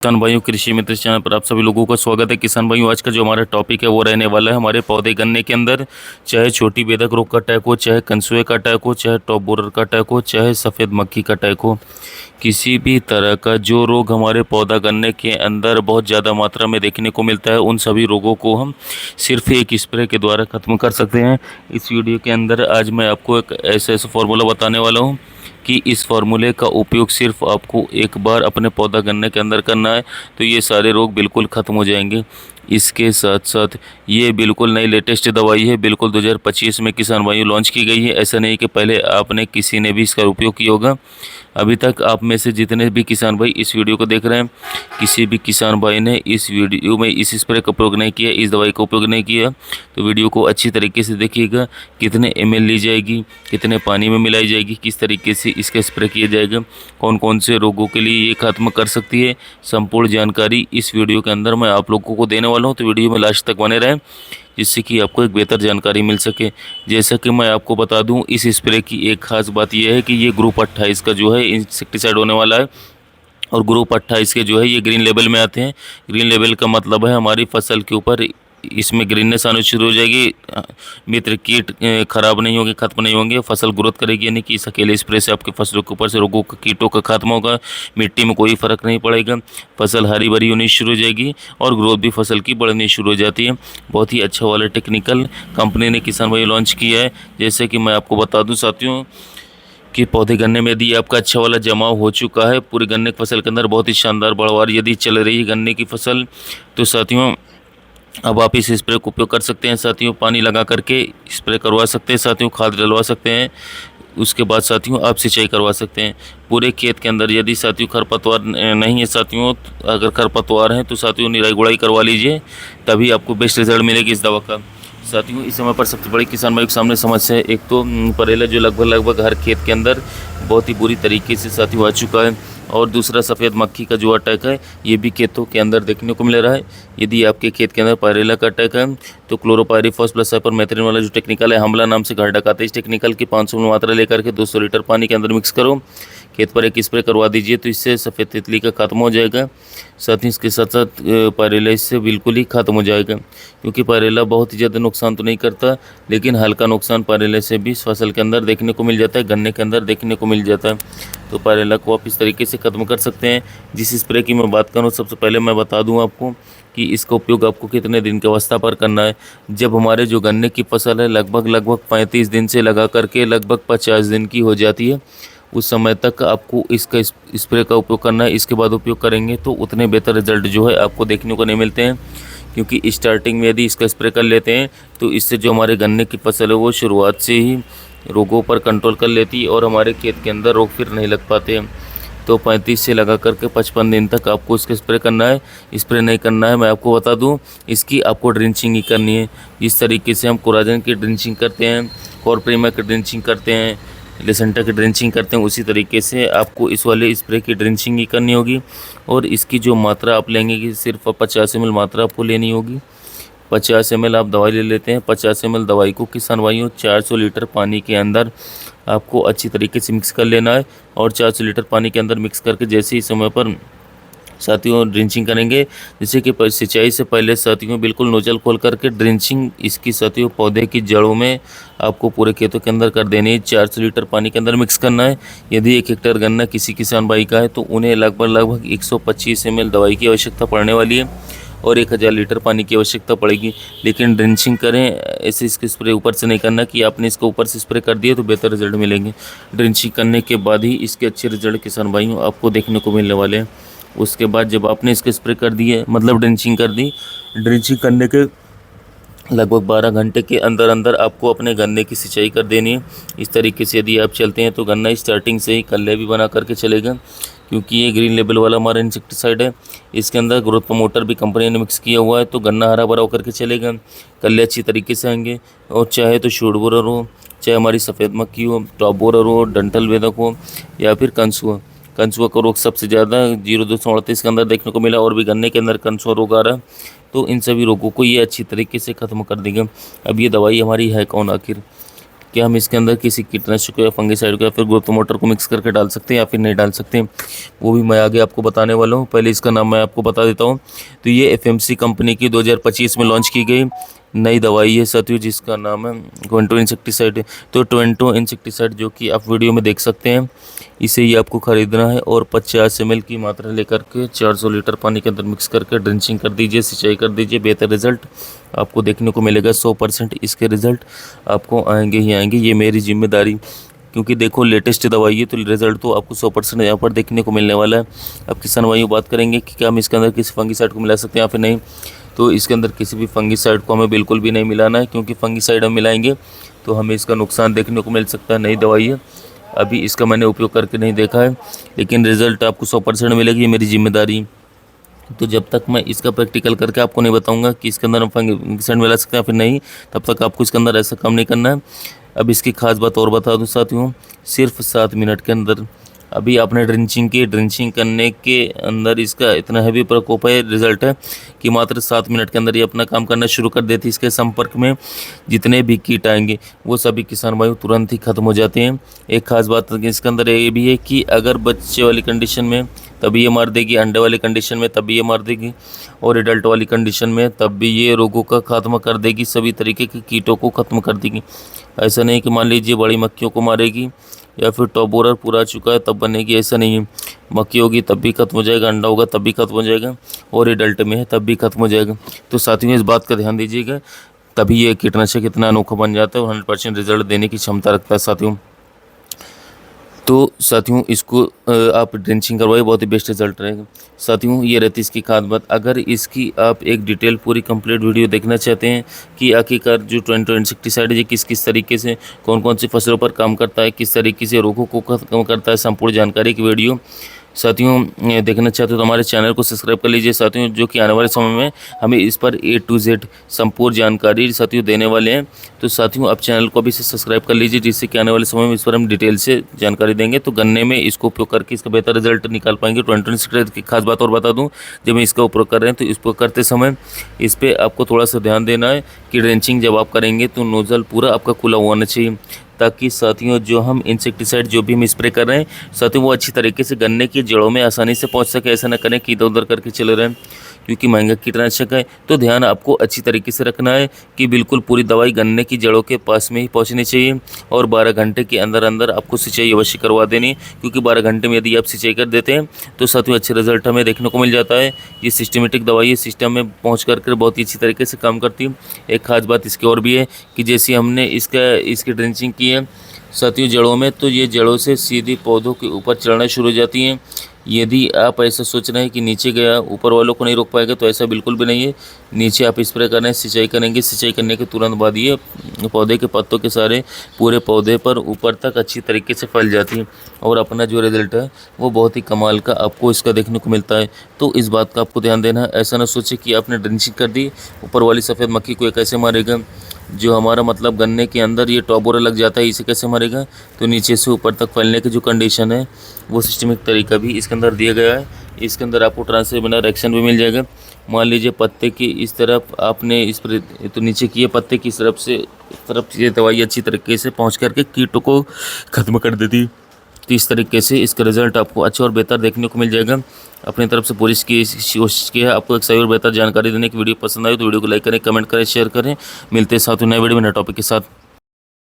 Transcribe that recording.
किसान भाइयों, कृषि मित्र चैनल पर आप सभी लोगों का स्वागत है। किसान भाइयों, आज का जो हमारा टॉपिक है वो रहने वाला है हमारे पौधे गन्ने के अंदर, चाहे छोटी बेधक रोग का अटैक हो, चाहे कंसुए का अटैक हो, चाहे टॉप बोरर का अटैक हो, चाहे सफ़ेद मक्खी का अटैक हो, किसी भी तरह का जो रोग हमारे पौधा गन्ने के अंदर बहुत ज़्यादा मात्रा में देखने को मिलता है, उन सभी रोगों को हम सिर्फ एक स्प्रे के द्वारा ख़त्म कर सकते हैं। इस वीडियो के अंदर आज मैं आपको एक ऐसा फार्मूला बताने वाला हूँ कि इस फार्मूले का उपयोग सिर्फ आपको एक बार अपने पौधा गन्ने के अंदर करना है तो ये सारे रोग बिल्कुल ख़त्म हो जाएंगे। इसके साथ साथ ये बिल्कुल नई लेटेस्ट दवाई है, बिल्कुल 2025 में किसान भाइयों लॉन्च की गई है। ऐसा नहीं कि पहले आपने किसी ने भी इसका उपयोग किया होगा। अभी तक आप में से जितने भी किसान भाई इस वीडियो को देख रहे हैं, किसी भी किसान भाई ने इस वीडियो में इस स्प्रे का उपयोग नहीं किया, इस दवाई का उपयोग नहीं किया, तो वीडियो को अच्छी तरीके से देखिएगा। कितने ml ली जाएगी, कितने पानी में मिलाई जाएगी, किस तरीके से इसका स्प्रे किया जाएगा, कौन कौन से रोगों के लिए ये खत्म कर सकती है, संपूर्ण जानकारी इस वीडियो के अंदर मैं आप लोगों को देने वाला हूँ। तो वीडियो में लास्ट तक बने रहें जिससे कि आपको एक बेहतर जानकारी मिल सके। जैसा कि मैं आपको बता दूं, इस स्प्रे की एक खास बात यह है कि ये ग्रुप 28 का जो है इंसेक्टिसाइड होने वाला है और ग्रुप 28 के जो है ये ग्रीन लेवल में आते हैं। ग्रीन लेवल का मतलब है हमारी फसल के ऊपर इसमें ग्रीननेस आनी शुरू हो जाएगी, मित्र कीट खराब नहीं होंगे, खत्म नहीं होंगे, फसल ग्रोथ करेगी। यानी कि इस अकेले स्प्रे से आपके फसलों के ऊपर से रोगों का कीटों का खात्मा होगा, मिट्टी में कोई फ़र्क नहीं पड़ेगा, फसल हरी भरी होनी शुरू हो जाएगी और ग्रोथ भी फसल की बढ़नी शुरू हो जाती है। बहुत ही अच्छा वाला टेक्निकल कंपनी ने किसान भाई लॉन्च किया है। जैसे कि मैं आपको बता दूँ साथियों कि पौधे गन्ने में यदि आपका अच्छा वाला जमाव हो चुका है, पूरे गन्ने की फसल के अंदर बहुत ही शानदार बढ़वार यदि चल रही है गन्ने की फसल, तो साथियों अब आप इस स्प्रे को उपयोग कर सकते हैं। साथियों पानी लगा करके स्प्रे करवा सकते हैं, साथियों खाद डलवा सकते हैं, उसके बाद साथियों आप सिंचाई करवा सकते हैं पूरे खेत के अंदर। यदि साथियों खरपतवार नहीं है साथियों, अगर खरपतवार है तो साथियों निराई गुड़ाई करवा लीजिए, तभी आपको बेस्ट रिजल्ट मिलेगी इस दवा का। साथियों इस समय पर सबसे बड़ी किसान भाई के सामने समस्या है, एक तो परेला जो लगभग हर खेत के अंदर बहुत ही बुरी तरीके से साथियों आ चुका है, और दूसरा सफ़ेद मक्खी का जो अटैक है ये भी खेतों के अंदर देखने को मिल रहा है। यदि आपके खेत के अंदर पायरेला का अटैक है तो क्लोरोपायरीफॉस प्लस साइपरमेथ्रिन वाला जो टेक्निकल है, हमला नाम से घर ढकाते, इस टेक्निकल की 500 ml मात्रा लेकर के 200 लीटर पानी के अंदर मिक्स करो, खेत पर एक स्प्रे करवा दीजिए, तो इससे सफ़ेद तितली का खत्म हो जाएगा। साथ ही इसके साथ साथ पायरेला इससे बिल्कुल ही ख़त्म हो जाएगा, क्योंकि पायरेला बहुत ही ज़्यादा नुकसान तो नहीं करता, लेकिन हल्का नुकसान पायरेला से भी फसल के अंदर देखने को मिल जाता है, गन्ने के अंदर देखने को मिल जाता है। तो पायरेला को आप इस तरीके से ख़त्म कर सकते हैं। जिस स्प्रे की मैं बात करूँ, सबसे पहले मैं बता दूँ आपको कि इसका उपयोग आपको कितने दिन की अवस्था पर करना है। जब हमारे जो गन्ने की फसल है लगभग 35 दिन से लगा करके लगभग 50 दिन की हो जाती है, उस समय तक आपको इसका स्प्रे का उपयोग करना है। इसके बाद उपयोग करेंगे तो उतने बेहतर रिजल्ट जो है आपको देखने को नहीं मिलते हैं, क्योंकि स्टार्टिंग में यदि इसका स्प्रे कर लेते हैं तो इससे जो हमारे गन्ने की फसल है वो शुरुआत से ही रोगों पर कंट्रोल कर लेती है और हमारे खेत के अंदर रोग फिर नहीं लग पाते हैं। तो 35 से लगा करके 55 दिन तक आपको इसका स्प्रे करना है। स्प्रे नहीं करना है, मैं आपको बता दूं, इसकी आपको ड्रिंचिंग ही करनी है। जिस तरीके से हम कोराजन की ड्रिंचिंग करते हैं, कॉर्प्रीमा की ड्रिंचिंग करते हैं, लेसेंटा की ड्रिंचिंग करते हैं, उसी तरीके से आपको इस वाले स्प्रे की ड्रिंचिंग ही करनी होगी। और इसकी जो मात्रा आप लेंगे कि सिर्फ 50 ml मात्रा आपको लेनी होगी। 50 ml आप दवाई ले लेते हैं। 50 ml दवाई को किसान भाइयों 400 लीटर पानी के अंदर आपको अच्छी तरीके से मिक्स कर लेना है, और 400 लीटर पानी के अंदर मिक्स करके जैसे ही समय पर साथियों ड्रिंचिंग करेंगे, जैसे कि सिंचाई से पहले साथियों बिल्कुल नोजल खोल करके ड्रिंचिंग इसकी साथियों पौधे की जड़ों में आपको पूरे खेतों के अंदर कर देनी है। 400 लीटर पानी के अंदर मिक्स करना है। यदि 1 हेक्टेयर गन्ना किसी किसान भाई का है तो उन्हें लगभग 125 ml दवाई की आवश्यकता पड़ने वाली है और 1000 लीटर पानी की आवश्यकता पड़ेगी। लेकिन ड्रिंचिंग करें, ऐसे इसके स्प्रे ऊपर से नहीं करना कि आपने इसको ऊपर से स्प्रे कर दिए तो बेहतर रिजल्ट मिलेंगे। ड्रिंचिंग करने के बाद ही इसके अच्छे रिजल्ट किसान भाइयों आपको देखने को मिलने वाले हैं। उसके बाद जब आपने इसके स्प्रे कर दिए, मतलब ड्रिंचिंग कर दी, ड्रिंचिंग करने के लगभग 12 घंटे के अंदर अंदर आपको अपने गन्ने की सिंचाई कर देनी है। इस तरीके से यदि आप चलते हैं तो गन्ना स्टार्टिंग से ही कल्ले भी बना करके चलेगा, क्योंकि ये ग्रीन लेबल वाला हमारा इंसेक्टिसाइड है। इसके अंदर ग्रोथ प्रमोटर भी कंपनी ने मिक्स किया हुआ है, तो गन्ना हरा भरा होकर के चलेगा, कल्ले अच्छी तरीके से आएंगे। और चाहे तो शूट बोरर हो, चाहे हमारी सफ़ेद मक्खी हो, टॉप बोरर हो, डंठल बेधक हो, या फिर कंसुआ का रोग सबसे ज़्यादा 0238 के अंदर देखने को मिला, और भी गन्ने के अंदर कंसुआ रोग आ रहा है। तो इन सभी रोगों को ये अच्छी तरीके से ख़त्म कर देगा। अब ये दवाई हमारी है कौन आखिर? क्या हम इसके अंदर किसी कीटनाशक को या फंगिसाइड को या फिर ग्रोथ प्रमोटर को मिक्स करके डाल सकते हैं या फिर नहीं डाल सकते, वो भी मैं आगे आपको बताने वाला हूँ। पहले इसका नाम मैं आपको बता देता हूँ। तो ये एफएमसी कंपनी की 2025 में लॉन्च की गई नई दवाई है साथियों, जिसका नाम है ट्वेंटो इंसेक्टिसाइड। तो ट्वेंटो इंसेक्टिसाइड जो कि आप वीडियो में देख सकते हैं, इसे ही आपको ख़रीदना है और 50 ml की मात्रा लेकर के 400 लीटर पानी के अंदर मिक्स करके ड्रिंचिंग कर दीजिए, सिंचाई कर दीजिए। बेहतर रिजल्ट आपको देखने को मिलेगा। 100% इसके रिज़ल्ट आपको आएंगे ही आएंगे, ये मेरी जिम्मेदारी, क्योंकि देखो लेटेस्ट दवाई है तो रिजल्ट तो आपको 100% यहाँ पर देखने को मिलने वाला है। अब किसान भाइयों बात करेंगे कि क्या हम इसके अंदर किसी फंगिसाइड को मिला सकते हैं या फिर नहीं। तो इसके अंदर किसी भी फंगिसाइड को हमें बिल्कुल भी नहीं मिलाना है, क्योंकि फंगिसाइड हम मिलाएंगे तो हमें इसका नुकसान देखने को मिल सकता है। नई दवाई है, अभी इसका मैंने उपयोग करके नहीं देखा है, लेकिन रिजल्ट आपको 100% मिलेगी, ये मेरी जिम्मेदारी। तो जब तक मैं इसका प्रैक्टिकल करके आपको नहीं बताऊंगा कि इसके अंदर हम फंगिसाइड मिला सकते हैं या फिर नहीं, तब तक आपको इसके अंदर ऐसा काम नहीं करना है। अब इसकी खास बात और बता दूं साथियों, सिर्फ 7 मिनट के अंदर अभी आपने ड्रिंचिंग करने के अंदर इसका इतना हैवी प्रकोप है, रिजल्ट है कि मात्र 7 मिनट के अंदर ये अपना काम करना शुरू कर देती है। इसके संपर्क में जितने भी कीट आएंगे वो सभी किसान भाई तुरंत ही खत्म हो जाते हैं। एक खास बात इसके अंदर ये भी है कि अगर बच्चे वाली कंडीशन में तभी ये मार देगी, अंडे वाली कंडीशन में तभी ये मार देगी, और एडल्ट वाली कंडीशन में तब भी ये रोगों का खात्मा कर देगी, सभी तरीके के कीटों को खत्म कर देगी। ऐसा नहीं कि मान लीजिए बड़ी मक्खियों को मारेगी या फिर टॉप बोरर पूरा चुका है तब बनेगी, ऐसा नहीं है। मक्खी होगी तब भी खत्म हो जाएगा, अंडा होगा तब भी खत्म हो जाएगा, और एडल्ट में है तब भी खत्म हो जाएगा। तो साथियों इस बात का ध्यान दीजिएगा, तभी ये कीटनाशक इतना अनोखा बन जाता है और 100% रिजल्ट देने की क्षमता रखता है साथियों। तो साथियों इसको आप ड्रेंचिंग करवाइए, बहुत ही बेस्ट रिजल्ट रहेगा। साथियों ये रहती इसकी खास बात। अगर इसकी आप एक डिटेल पूरी कंप्लीट वीडियो देखना चाहते हैं कि आखिरकार जो ट्वेंटो इंसेक्टिसाइड है किस किस तरीके से कौन कौन सी फसलों पर काम करता है, किस तरीके से रोगों को खत्म करता है, संपूर्ण जानकारी की वीडियो साथियों देखना चाहते हो तो हमारे चैनल को सब्सक्राइब कर लीजिए साथियों, जो कि आने वाले समय में हमें इस पर A to Z संपूर्ण जानकारी साथियों देने वाले हैं। तो साथियों आप चैनल को भी सब्सक्राइब कर लीजिए, जिससे कि आने वाले समय में इस पर हम डिटेल से जानकारी देंगे। तो गन्ने में इसको उपयोग करके इसका बेहतर रिजल्ट निकाल पाएंगे। 20 की खास बात और बता दूँ, जब हम इसका उपयोग कर रहे हैं तो उपयोग करते समय इस पर आपको थोड़ा सा ध्यान देना है कि ड्रेंचिंग जब आप करेंगे तो नोज़ल पूरा आपका खुला होना चाहिए, ताकि साथियों जो हम इंसेक्टिसाइड जो भी हम स्प्रे कर रहे हैं साथियों वो अच्छी तरीके से गन्ने की जड़ों में आसानी से पहुंच सके। ऐसा ना करें कि इधर उधर करके चले रहें, क्योंकि महंगा कीटनाशक है। तो ध्यान आपको अच्छी तरीके से रखना है कि बिल्कुल पूरी दवाई गन्ने की जड़ों के पास में ही पहुंचनी चाहिए, और 12 घंटे के अंदर अंदर आपको सिंचाई अवश्य करवा देनी, क्योंकि 12 घंटे में यदि आप सिंचाई कर देते हैं तो साथियों अच्छे रिजल्ट हमें देखने को मिल जाता है। ये सिस्टमेटिक दवाई है, सिस्टम में पहुँच कर बहुत ही अच्छी तरीके से काम करती है। एक खास बात इसकी और भी है कि जैसे हमने इसकी ड्रेंचिंग की है साथियों जड़ों में, तो ये जड़ों से सीधी पौधों के ऊपर चढ़ना शुरू हो जाती हैं। यदि आप ऐसा सोच रहे हैं कि नीचे गया ऊपर वालों को नहीं रोक पाएगा, तो ऐसा बिल्कुल भी नहीं है। नीचे आप स्प्रे कर रहे हैं, सिंचाई करेंगे, सिंचाई करने के तुरंत बाद ये पौधे के पत्तों के सारे पूरे पौधे पर ऊपर तक अच्छी तरीके से फैल जाती है, और अपना जो रिजल्ट है वो बहुत ही कमाल का आपको इसका देखने को मिलता है। तो इस बात का आपको ध्यान देना है। ऐसा ना सोचे कि आपने ड्रेंचिंग कर दी, ऊपर वाली सफ़ेद मक्खी को ये कैसे मारेगा, जो हमारा मतलब गन्ने के अंदर ये टॉप बोरर लग जाता है, इसे कैसे मारेगा। तो नीचे से ऊपर तक फैलने की जो कंडीशन है वो सिस्टमिक तरीका भी इसके अंदर दिया गया है। इसके अंदर आपको ट्रांसमिनर एक्शन भी मिल जाएगा। मान लीजिए पत्ते की इस तरफ आपने इस पर तो नीचे की पत्ते की तरफ ये दवाई अच्छी तरीके से पहुंच करके कीटों को खत्म कर देती। तो इस तरीके से इसका रिजल्ट आपको अच्छा और बेहतर देखने को मिल जाएगा। अपनी तरफ से पूरी कोशिश की है आपको एक सही और बेहतर जानकारी देने की। वीडियो पसंद आई तो वीडियो को लाइक करें, कमेंट करें, शेयर करें। मिलते हैं साथ ही नए वीडियो में नए टॉपिक के साथ।